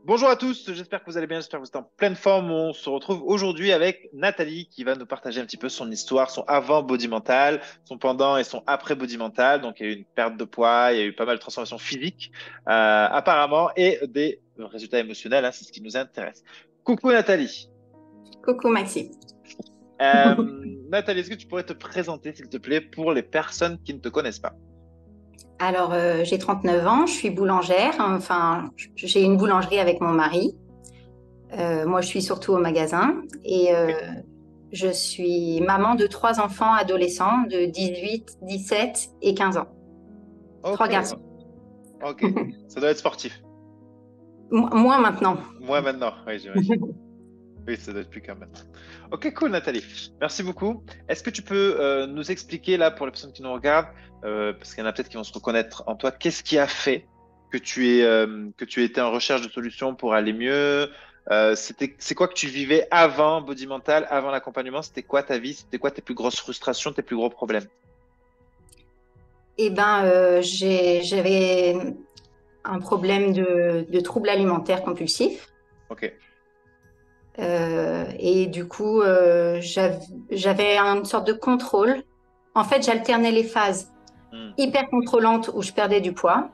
Bonjour à tous, j'espère que vous allez bien, j'espère que vous êtes en pleine forme. On se retrouve aujourd'hui avec Nathalie qui va nous partager un petit peu son histoire, son avant body mental, son pendant et son après body mental. Donc il y a eu une perte de poids, il y a eu pas mal de transformations physiques apparemment et des résultats émotionnels, hein, c'est ce qui nous intéresse. Coucou Nathalie. Coucou Maxime. Euh, Nathalie, est-ce que tu pourrais te présenter s'il te plaît pour les personnes qui ne te connaissent pas? Alors, j'ai 39 ans, je suis boulangère. Enfin, j'ai une boulangerie avec mon mari. Moi, je suis surtout au magasin. Et Ok, je suis maman de trois enfants adolescents de 18, 17 et 15 ans. Trois ok, garçons. ok. Ça doit être sportif. Moi maintenant. Moi maintenant, oui, j'imagine. Oui, ça doit être plus qu'un maintenant. Ok, cool, Nathalie. Merci beaucoup. Est-ce que tu peux nous expliquer, là, pour les personnes qui nous regardent, parce qu'il y en a peut-être qui vont se reconnaître en toi, qu'est-ce qui a fait que tu étais en recherche de solutions pour aller mieux? C'est quoi que tu vivais avant Body Mental, avant l'accompagnement? C'était quoi ta vie? C'était quoi tes plus grosses frustrations, tes plus gros problèmes? Eh ben, j'avais un problème de troubles alimentaires compulsifs. Ok. Et du coup, j'avais une sorte de contrôle. En fait, j'alternais les phases Hmm. hyper contrôlante où je perdais du poids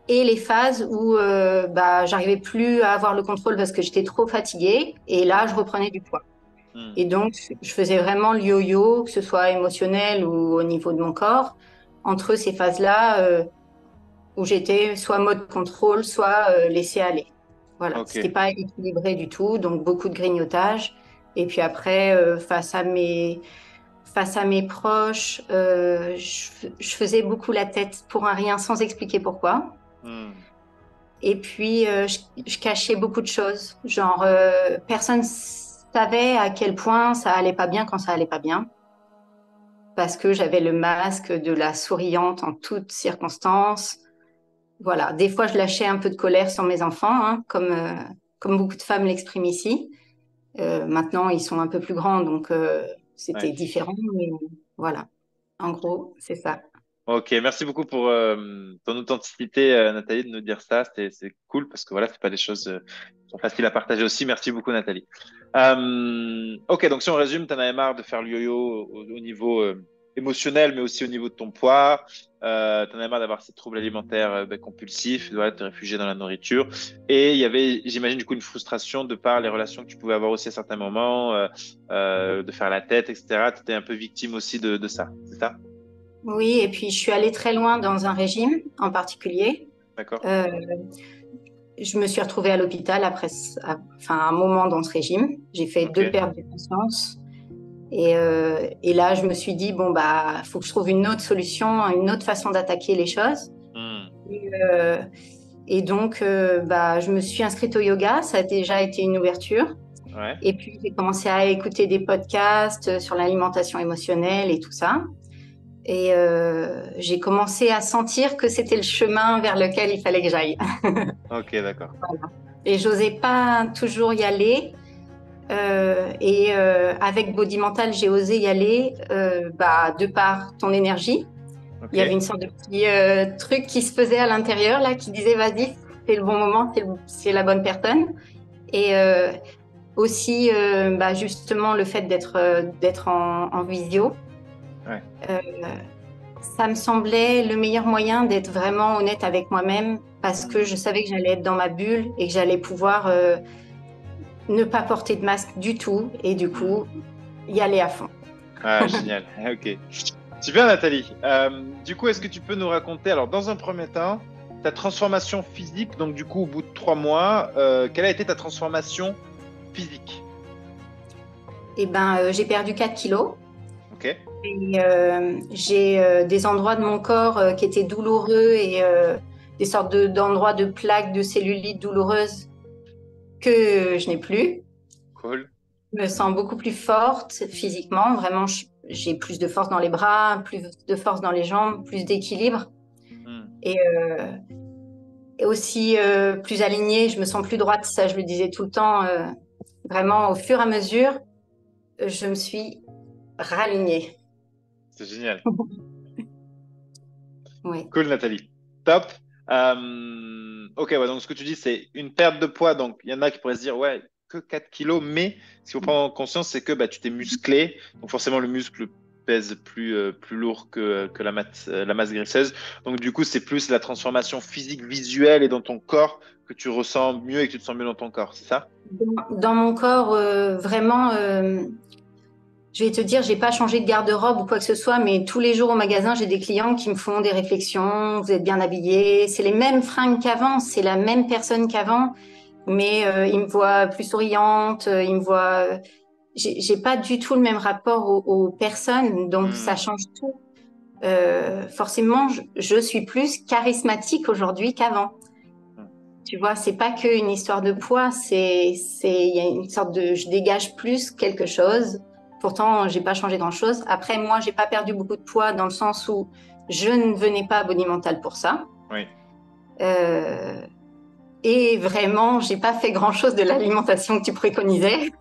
et les phases où bah, j'arrivais plus à avoir le contrôle parce que j'étais trop fatiguée et là, je reprenais du poids. Hmm. Et donc, je faisais vraiment le yo-yo, que ce soit émotionnel ou au niveau de mon corps, entre ces phases-là où j'étais soit mode contrôle, soit laisser aller. Voilà, Ok. c'était pas équilibré du tout, donc beaucoup de grignotage. Et puis après, face à mes proches, je faisais beaucoup la tête pour un rien sans expliquer pourquoi. Hmm. Et puis, je cachais beaucoup de choses. Genre, personne savait à quel point ça allait pas bien quand ça allait pas bien. Parce que j'avais le masque de la souriante en toutes circonstances. Voilà. Des fois, je lâchais un peu de colère sur mes enfants, hein, comme beaucoup de femmes l'expriment ici. Maintenant, ils sont un peu plus grands, donc Ouais. c'était différent. Mais voilà. En gros, c'est ça. Ok, merci beaucoup pour ton authenticité, Nathalie, de nous dire ça. C'est cool parce que voilà, c'est pas des choses qui sont faciles à partager aussi. Merci beaucoup, Nathalie. Ok, donc si on résume, t'en avais marre de faire le yo-yo au niveau émotionnel, mais aussi au niveau de ton poids. T'en avais marre d'avoir ces troubles alimentaires compulsifs, voilà, de te réfugier dans la nourriture. Et il y avait, j'imagine, du coup, une frustration de par les relations que tu pouvais avoir aussi à certains moments, de faire la tête, etc. Tu étais un peu victime aussi de ça, c'est ça? Oui, et puis je suis allée très loin dans un régime en particulier. D'accord? Euh, je me suis retrouvée à l'hôpital après, enfin, un moment dans ce régime. J'ai fait Ok. deux pertes de conscience. Et là, je me suis dit, bon, bah, faut que je trouve une autre solution, une autre façon d'attaquer les choses. Hmm. Et, et donc, bah, je me suis inscrite au yoga. Ça a déjà été une ouverture. Ouais. Et puis, j'ai commencé à écouter des podcasts sur l'alimentation émotionnelle et tout ça. Et j'ai commencé à sentir que c'était le chemin vers lequel il fallait que j'aille. Ok, d'accord. Et j'osais pas toujours y aller. Avec Body Mental, j'ai osé y aller bah, de par ton énergie. Il Ok. y avait une sorte de petit truc qui se faisait à l'intérieur, là, qui disait, vas-y, c'est le bon moment, c'est la bonne personne. Et aussi, bah, justement, le fait d'être en visio, Ouais. euh, ça me semblait le meilleur moyen d'être vraiment honnête avec moi-même parce que Hmm. je savais que j'allais être dans ma bulle et que j'allais pouvoir ne pas porter de masque du tout et du Hmm. coup y aller à fond. Ah, génial. Ok. Super, Nathalie. Du coup, est-ce que tu peux nous raconter, alors, dans un premier temps, ta transformation physique, donc du coup, au bout de 3 mois, quelle a été ta transformation physique? Et ben, j'ai perdu 4 kilos Ok. et j'ai des endroits de mon corps qui étaient douloureux et des sortes d'endroits de plaques de cellulite douloureuses que je n'ai plus. Cool. Je me sens beaucoup plus forte physiquement. Vraiment, j'ai plus de force dans les bras, plus de force dans les jambes, plus d'équilibre Hmm. et, et aussi plus alignée. Je me sens plus droite. Ça, je le disais tout le temps. Vraiment, au fur et à mesure, je me suis ralignée. C'est génial. Oui. Cool, Nathalie. Top. ok, ouais, donc ce que tu dis, c'est une perte de poids. Donc, il y en a qui pourraient se dire, ouais, que 4 kilos. Mais ce qu'il faut prendre en conscience, c'est que bah, tu t'es musclé. Donc, forcément, le muscle pèse plus lourd que la masse graisseuse. Donc, du coup, c'est plus la transformation physique, visuelle et dans ton corps que tu ressens mieux et que tu te sens mieux dans ton corps. C'est ça? Dans mon corps, vraiment, je vais te dire, j'ai pas changé de garde-robe ou quoi que ce soit, mais tous les jours au magasin, j'ai des clients qui me font des réflexions. Vous êtes bien habillés, c'est les mêmes fringues qu'avant, c'est la même personne qu'avant, mais ils me voient plus souriante, ils me voient. J'ai pas du tout le même rapport aux personnes, donc ça Hmm. change tout. Forcément, je suis plus charismatique aujourd'hui qu'avant. Hmm. Tu vois, c'est pas qu'une histoire de poids, il y a une sorte de, je dégage plus quelque chose. Pourtant, j'ai pas changé grand-chose. Après, moi, j'ai pas perdu beaucoup de poids dans le sens où je ne venais pas à Body Mental pour ça. Oui. Euh, et vraiment, j'ai pas fait grand-chose de l'alimentation que tu préconisais.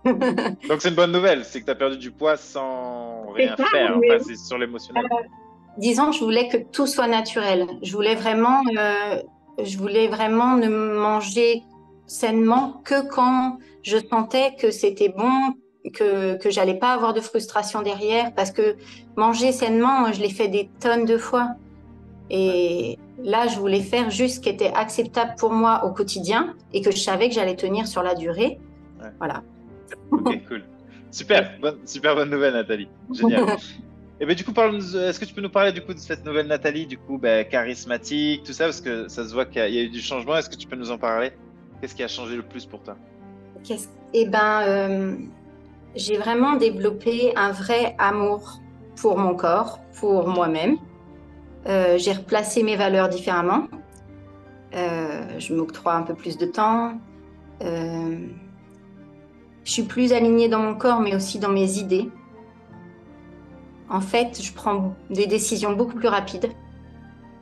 Donc, c'est une bonne nouvelle. C'est que tu as perdu du poids sans C'est rien ça, faire. mais Enfin, c'est sur l'émotionnel. disons, je voulais que tout soit naturel. Je voulais vraiment ne manger sainement que quand je sentais que c'était bon, que j'allais pas avoir de frustration derrière, parce que manger sainement, je l'ai fait des tonnes de fois. Ouais. Et là, je voulais faire juste ce qui était acceptable pour moi au quotidien et que je savais que j'allais tenir sur la durée. Ouais. Voilà. Ok, cool. Super bonne nouvelle, Nathalie. Génial. Et ben du coup, est-ce que tu peux nous parler du coup de cette nouvelle Nathalie, du coup, ben, charismatique, tout ça, parce que ça se voit qu'il y a eu du changement. Est-ce que tu peux nous en parler? Qu'est-ce qui a changé le plus pour toi? Eh ben, j'ai vraiment développé un vrai amour pour mon corps, pour Hmm. moi-même. J'ai replacé mes valeurs différemment. Je m'octroie un peu plus de temps. Euh, je suis plus alignée dans mon corps, mais aussi dans mes idées. En fait, je prends des décisions beaucoup plus rapides.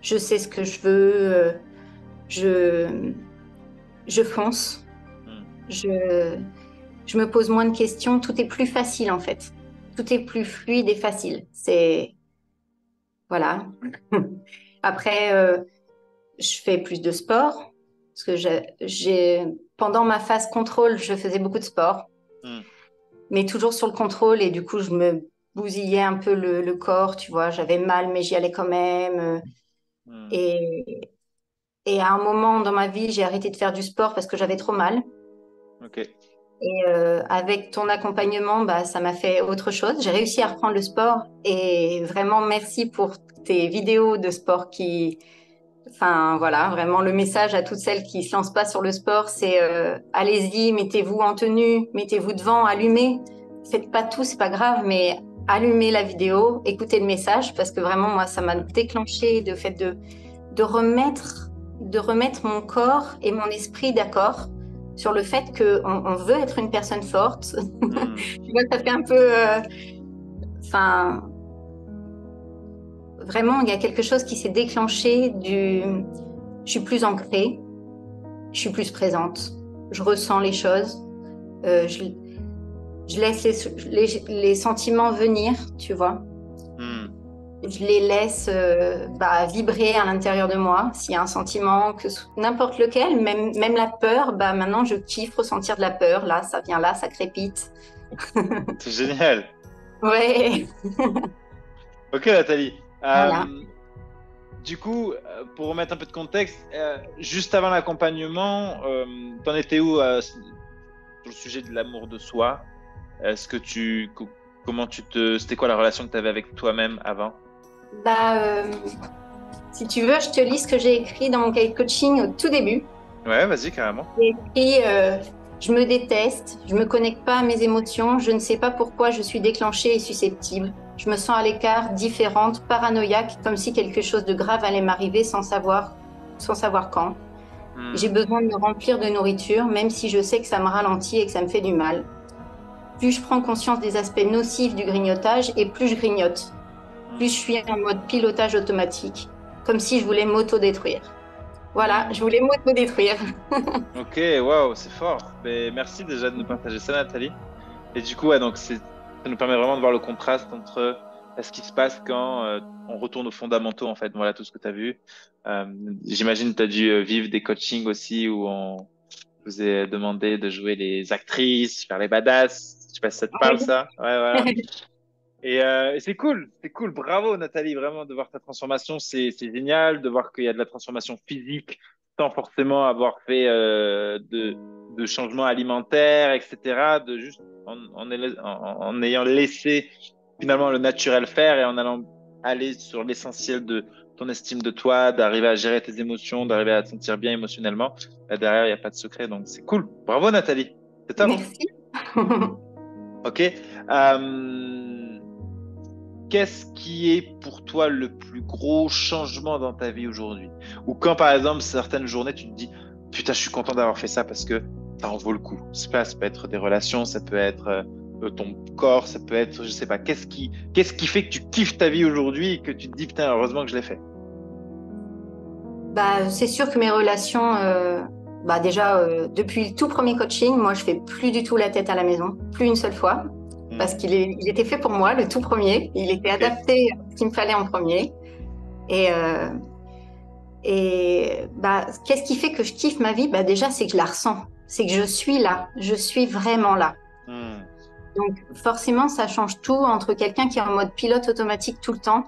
Je sais ce que je veux. Je, je fonce. Hmm. Je, je me pose moins de questions. Tout est plus facile, en fait. Tout est plus fluide et facile. Voilà. Après, je fais plus de sport parce que pendant ma phase contrôle, je faisais beaucoup de sport, Hmm. mais toujours sur le contrôle et du coup, je me bousillais un peu le corps, tu vois. J'avais mal, mais j'y allais quand même. Hmm. Et, et à un moment dans ma vie, j'ai arrêté de faire du sport parce que j'avais trop mal. Ok. Et avec ton accompagnement, bah, ça m'a fait autre chose. J'ai réussi à reprendre le sport et vraiment merci pour tes vidéos de sport qui, enfin voilà, vraiment le message à toutes celles qui se lancent pas sur le sport, c'est allez-y, mettez-vous en tenue, mettez-vous devant, allumez. Faites pas tout, c'est pas grave, mais allumez la vidéo, écoutez le message parce que vraiment moi ça m'a déclenché de fait de remettre de remettre mon corps et mon esprit d'accord sur le fait que on veut être une personne forte. Hmm. Tu vois, ça fait un peu, enfin vraiment il y a quelque chose qui s'est déclenché je suis plus ancrée, je suis plus présente, je ressens les choses, euh, je, je laisse les sentiments venir, tu vois. Hmm. Je les laisse bah, vibrer à l'intérieur de moi. S'il y a un sentiment, n'importe lequel, même la peur, bah, maintenant je kiffe ressentir de la peur. Là, ça vient là, ça crépite. C'est génial. Ouais, Ok, Nathalie. voilà. Du coup, pour remettre un peu de contexte, juste avant l'accompagnement, t'en étais où sur le sujet de l'amour de soi? Est-ce que comment c'était quoi la relation que tu avais avec toi-même avant? Bah, si tu veux, je te lis ce que j'ai écrit dans mon cahier de coaching au tout début. Ouais, vas-y, carrément. J'ai écrit je me déteste, je me connecte pas à mes émotions, je ne sais pas pourquoi je suis déclenchée et susceptible. Je me sens à l'écart, différente, paranoïaque, comme si quelque chose de grave allait m'arriver sans savoir quand. J'ai Hmm. besoin de me remplir de nourriture, même si je sais que ça me ralentit et que ça me fait du mal. Plus je prends conscience des aspects nocifs du grignotage et plus je grignote. Plus je Hmm. suis en mode pilotage automatique, comme si je voulais m'auto-détruire. Voilà, je Hmm. voulais m'auto-détruire. Ok, waouh, c'est fort. Ben, merci déjà de nous partager ça, Nathalie. Et du coup, ouais, donc ça nous permet vraiment de voir le contraste entre à ce qui se passe quand on retourne aux fondamentaux, en fait. Voilà tout ce que tu as vu. Euh, J'imagine que tu as dû vivre des coachings aussi où on vous a demandé de jouer les actrices, faire les badass. Je sais pas si ça te parle, Oui. ça. Ouais, voilà. Et c'est cool. Bravo, Nathalie, vraiment, de voir ta transformation. C'est génial de voir qu'il y a de la transformation physique sans forcément avoir fait de changements alimentaires, etc. De juste en ayant laissé finalement le naturel faire et en allant aller sur l'essentiel de ton estime de toi, d'arriver à gérer tes émotions, d'arriver à te sentir bien émotionnellement. Là, derrière, il n'y a pas de secret, donc c'est cool. Bravo, Nathalie. C'est top. Merci. OK. Euh, Qu'est-ce qui est pour toi le plus gros changement dans ta vie aujourd'hui? Ou quand, par exemple, certaines journées, tu te dis, putain, je suis content d'avoir fait ça parce que ça en vaut le coup. Ça peut être des relations, ça peut être ton corps, ça peut être, je sais pas, qu'est-ce qui fait que tu kiffes ta vie aujourd'hui et que tu te dis, putain, heureusement que je l'ai fait. Bah, c'est sûr que mes relations, bah déjà, depuis le tout premier coaching, moi, je fais plus du tout la tête à la maison, plus une seule fois, parce Hmm. il était fait pour moi, le tout premier. Il était Ok. adapté à ce qu'il me fallait en premier. Et, euh, et bah, qu'est-ce qui fait que je kiffe ma vie? Bah, déjà, c'est que je la ressens. C'est que je suis là. Je suis vraiment là. Hmm. Donc forcément, ça change tout entre quelqu'un qui est en mode pilote automatique tout le temps,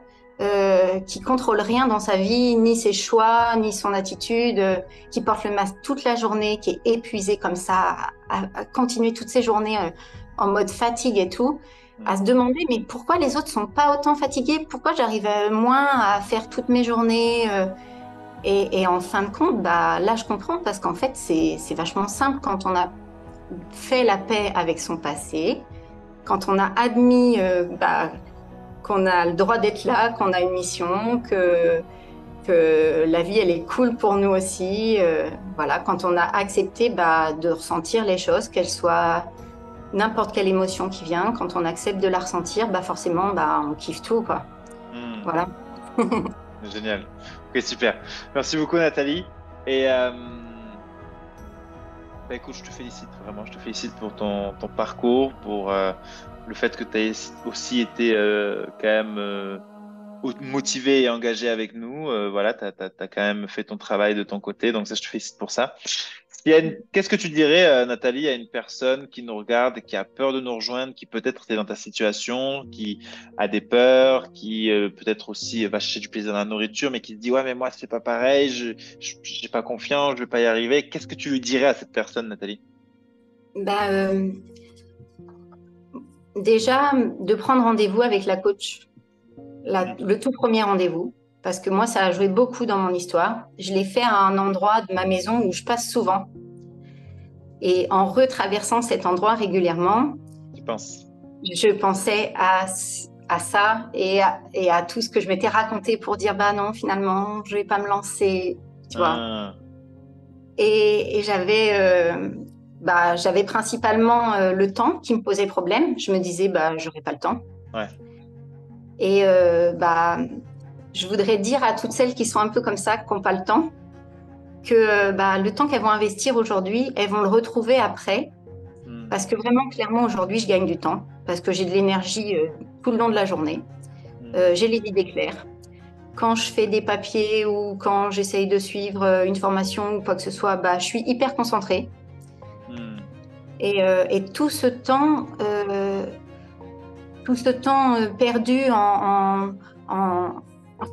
qui contrôle rien dans sa vie, ni ses choix, ni son attitude, qui porte le masque toute la journée, qui est épuisé comme ça, à continuer toutes ses journées en mode fatigue et tout, à Hmm. se demander mais pourquoi les autres sont pas autant fatigués, pourquoi j'arrive moins à faire toutes mes journées et en fin de compte, bah là je comprends parce qu'en fait c'est vachement simple quand on a fait la paix avec son passé, quand on a admis bah, qu'on a le droit d'être là, qu'on a une mission, que la vie elle est cool pour nous aussi, voilà, quand on a accepté bah, de ressentir les choses, qu'elles soient n'importe quelle émotion qui vient, quand on accepte de la ressentir, bah forcément bah, on kiffe tout quoi. Hmm. Voilà. Génial. Ok, super. Merci beaucoup, Nathalie. Et bah écoute, je te félicite vraiment. Je te félicite pour ton parcours, pour le fait que tu aies aussi été quand même motivé et engagé avec nous. Voilà, tu as quand même fait ton travail de ton côté. Donc ça, je te félicite pour ça. Qu'est-ce que tu dirais, Nathalie, à une personne qui nous regarde, qui a peur de nous rejoindre, qui peut-être est dans ta situation, qui a des peurs, qui peut-être aussi va chercher du plaisir dans la nourriture, mais qui se dit, ouais, mais moi, c'est pas pareil, j'ai pas confiance, je vais pas y arriver. Qu'est-ce que tu lui dirais à cette personne, Nathalie? Bah, déjà, de prendre rendez-vous avec la coach, Mhm. le tout premier rendez-vous, parce que moi, ça a joué beaucoup dans mon histoire. Je l'ai fait à un endroit de ma maison où je passe souvent. Et en retraversant cet endroit régulièrement, Tu penses? je pensais à ça et à tout ce que je m'étais raconté pour dire, bah non, finalement, je vais pas me lancer, tu vois. Ah, Et j'avais principalement le temps qui me posait problème. Je me disais, bah, j'aurais pas le temps. ouais. Et je voudrais dire à toutes celles qui sont un peu comme ça, qui n'ont pas le temps, que bah, le temps qu'elles vont investir aujourd'hui, elles vont le retrouver après. Hmm. Parce que vraiment, clairement, aujourd'hui, je gagne du temps. Parce que j'ai de l'énergie tout le long de la journée. Hmm. J'ai les idées claires. Quand je fais des papiers ou quand j'essaye de suivre une formation ou quoi que ce soit, bah, je suis hyper concentrée. Hmm. Et tout ce temps perdu en, en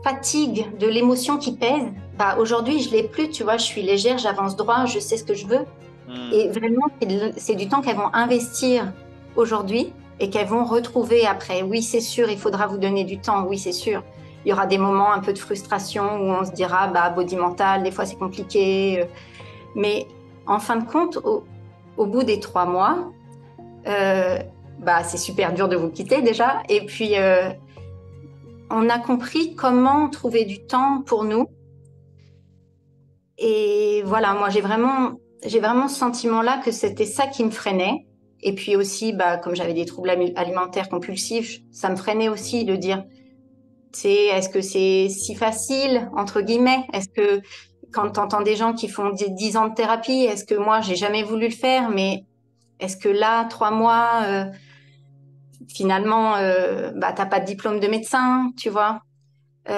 fatigue de l'émotion qui pèse, bah, aujourd'hui, je l'ai plus, tu vois, je suis légère, j'avance droit, je sais ce que je veux. Hmm. Et vraiment, c'est du temps qu'elles vont investir aujourd'hui et qu'elles vont retrouver après. Oui, c'est sûr, il faudra vous donner du temps, oui, c'est sûr. Il y aura des moments un peu de frustration où on se dira, bah, body mental, des fois c'est compliqué. Mais en fin de compte, au bout des 3 mois, euh, bah, c'est super dur de vous quitter déjà. Et puis, on a compris comment trouver du temps pour nous. Et voilà, moi, j'ai vraiment ce sentiment-là que c'était ça qui me freinait. Et puis aussi, bah, comme j'avais des troubles alimentaires compulsifs, ça me freinait aussi de dire, est-ce que c'est si facile, entre guillemets? Est-ce que quand tu entends des gens qui font 10 ans de thérapie, est-ce que moi, j'ai jamais voulu le faire, mais est-ce que là, 3 mois, finalement, bah, t'as pas de diplôme de médecin, tu vois. On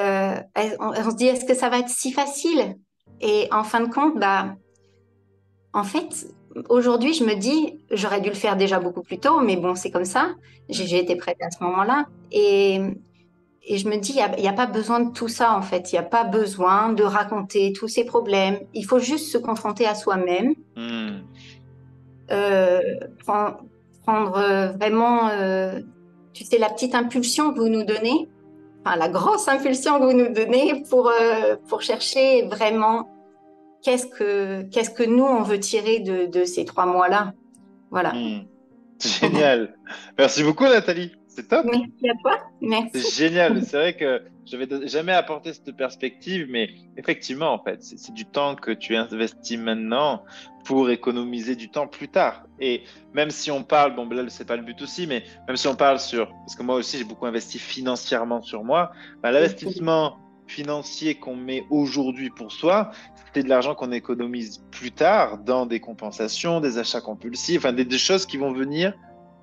se dit, est-ce que ça va être si facile? Et en fin de compte, bah, en fait, aujourd'hui, je me dis, j'aurais dû le faire déjà beaucoup plus tôt, mais bon, c'est comme ça. Mm. J'ai été prête à ce moment-là. Et je me dis, il y a pas besoin de tout ça, en fait. Il n'y a pas besoin de raconter tous ces problèmes. Il faut juste se confronter à soi-même, Mm. euh, pren- prendre vraiment, tu sais, la petite impulsion que vous nous donnez, enfin, la grosse impulsion que vous nous donnez pour chercher vraiment qu'est-ce que nous, on veut tirer de ces 3 mois-là. Voilà. Mm. Génial. Merci beaucoup, Nathalie. C'est top. Merci à toi. C'est Merci. génial. C'est vrai que je n'avais jamais apporté cette perspective, mais effectivement, en fait, c'est du temps que tu investis maintenant pour économiser du temps plus tard. Et même si on parle, bon, là, c'est pas le but aussi, mais même si on parle sur, parce que moi aussi, j'ai beaucoup investi financièrement sur moi, bah, l'investissement financier qu'on met aujourd'hui pour soi, c'est de l'argent qu'on économise plus tard dans des compensations, des achats compulsifs, enfin, des choses qui vont venir,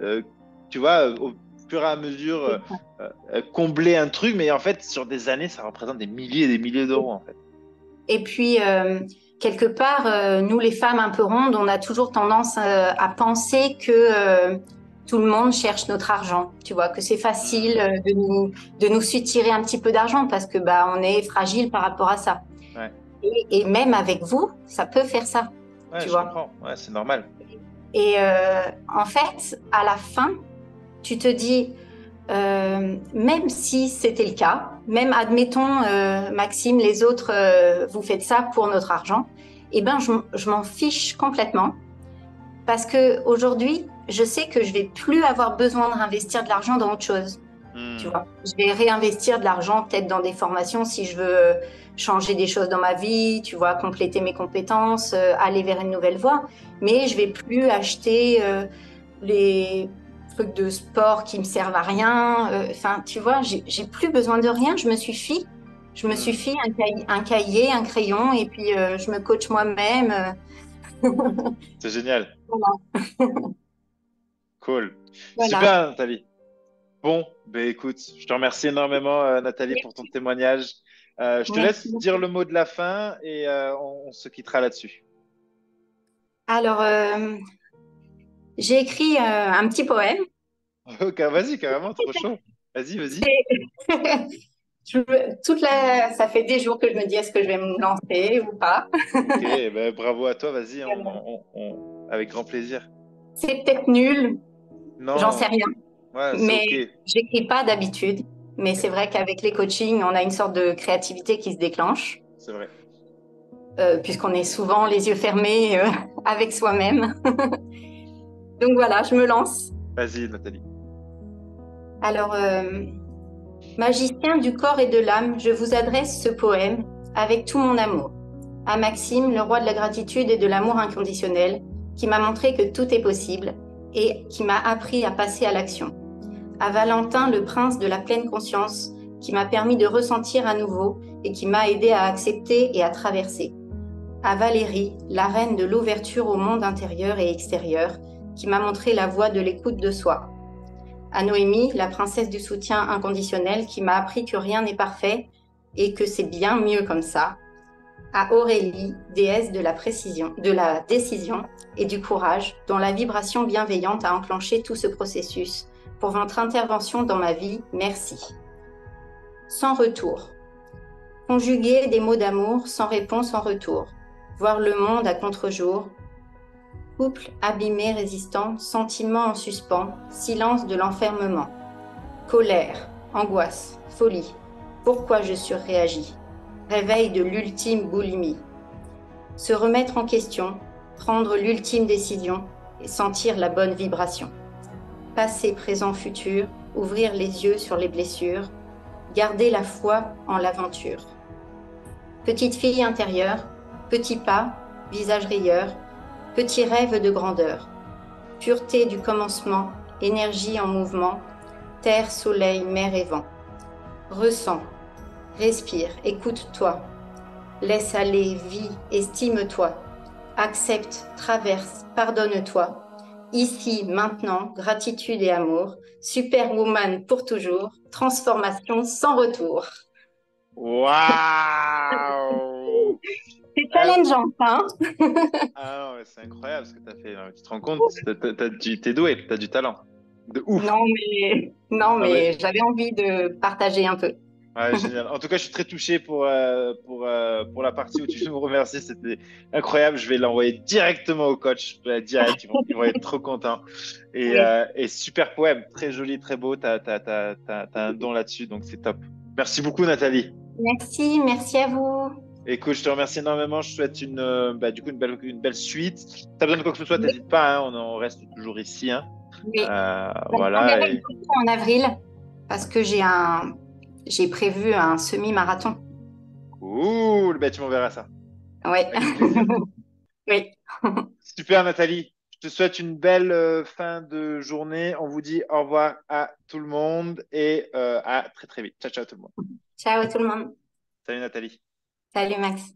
euh, tu vois, au fur et à mesure. Combler un truc, mais en fait, sur des années, ça représente des milliers et des milliers d'euros, en fait. Et puis, quelque part, nous, les femmes un peu rondes, on a toujours tendance à penser que tout le monde cherche notre argent. Tu vois, que c'est facile Hmm. de nous soutirer un petit peu d'argent parce que bah, on est fragile par rapport à ça. Ouais, Et même avec vous, ça peut faire ça, ouais, tu je vois. comprends. Ouais, c'est normal. Et en fait, à la fin, tu te dis, même si c'était le cas, même admettons, Maxime, les autres, vous faites ça pour notre argent, eh ben, je m'en fiche complètement parce que aujourd'hui, je sais que je vais plus avoir besoin de réinvestir de l'argent dans autre chose. Tu Hmm. vois, je vais réinvestir de l'argent peut-être dans des formations si je veux changer des choses dans ma vie, tu vois, compléter mes compétences, aller vers une nouvelle voie. Mais je vais plus acheter les trucs de sport qui me servent à rien. Enfin, tu vois, j'ai plus besoin de rien. Je me suffis. Je me Hmm. suffis un cahier, un crayon, et puis je me coach moi-même. C'est génial. Voilà. Cool. Voilà. Super, Nathalie. Bon, ben écoute, je te remercie énormément, Nathalie, pour ton témoignage. Je te Merci laisse dire beaucoup. le mot de la fin et on se quittera là-dessus. Alors, j'ai écrit un petit poème. Ok, vas-y, carrément, trop chaud. Vas-y, vas-y. Ça fait des jours que je me dis est-ce que je vais me lancer ou pas. Ok, ben, bravo à toi, vas-y, avec grand plaisir. C'est peut-être nul, j'en sais Non, rien, ouais, c'est mais ok. j'écris pas d'habitude. Mais c'est vrai qu'avec les coachings, on a une sorte de créativité qui se déclenche, C'est vrai. puisqu'on est souvent les yeux fermés avec soi-même. Donc voilà, je me lance. Vas-y, Nathalie. Alors, magicien du corps et de l'âme, je vous adresse ce poème avec tout mon amour. À Maxime, le roi de la gratitude et de l'amour inconditionnel, qui m'a montré que tout est possible et qui m'a appris à passer à l'action. À Valentin, le prince de la pleine conscience, qui m'a permis de ressentir à nouveau et qui m'a aidé à accepter et à traverser. À Valérie, la reine de l'ouverture au monde intérieur et extérieur, qui m'a montré la voie de l'écoute de soi. À Noémie, la princesse du soutien inconditionnel, qui m'a appris que rien n'est parfait et que c'est bien mieux comme ça. À Aurélie, déesse de la précision, de la décision et du courage, dont la vibration bienveillante a enclenché tout ce processus. Pour votre intervention dans ma vie, merci. Sans retour. Conjuguer des mots d'amour sans réponse en retour. Voir le monde à contre-jour. Couple abîmé, résistant, sentiment en suspens, silence de l'enfermement. Colère, angoisse, folie. Pourquoi je surréagis? Réveil de l'ultime boulimie. Se remettre en question, prendre l'ultime décision et sentir la bonne vibration. Passé, présent, futur, ouvrir les yeux sur les blessures, garder la foi en l'aventure. Petite fille intérieure, petit pas, visage rieur, petit rêve de grandeur. Pureté du commencement, énergie en mouvement, terre, soleil, mer et vent. Ressens, respire, écoute-toi. Laisse aller, vis, estime-toi. Accepte, traverse, pardonne-toi. ici, maintenant, gratitude et amour, superwoman pour toujours, transformation sans retour. Waouh! C'est Ah, challengeant, ça, hein. ah non, mais c'est incroyable ce que tu as fait. Non, mais tu te rends compte, t'es doué, tu as du talent. De ouf. Non, Ah, mais mais j'avais envie de partager un peu. ouais, génial. En tout cas, je suis très touché pour la partie où tu me remercies. C'était incroyable. Je vais l'envoyer directement au coach. Direct, ils vont être trop contents. Oui. Et super poème. Très joli, très beau. T'as un don là-dessus, donc c'est top. Merci beaucoup, Nathalie. Merci, merci à vous. Écoute, je te remercie énormément. Je te souhaite du coup, une belle suite. Si t'as besoin de quoi que ce soit, t'hésites pas, hein. On reste toujours ici, hein. Oui. Je Voilà. t'enverrai une photo en avril parce que j'ai prévu un semi-marathon. Cool. Ben, tu m'enverras ça. Oui. Avec plaisir. Oui. Super, Nathalie. Je te souhaite une belle fin de journée. On vous dit au revoir à tout le monde et à très très vite. Ciao, ciao tout le monde. Ciao tout le monde. Salut, Nathalie. Salut Max.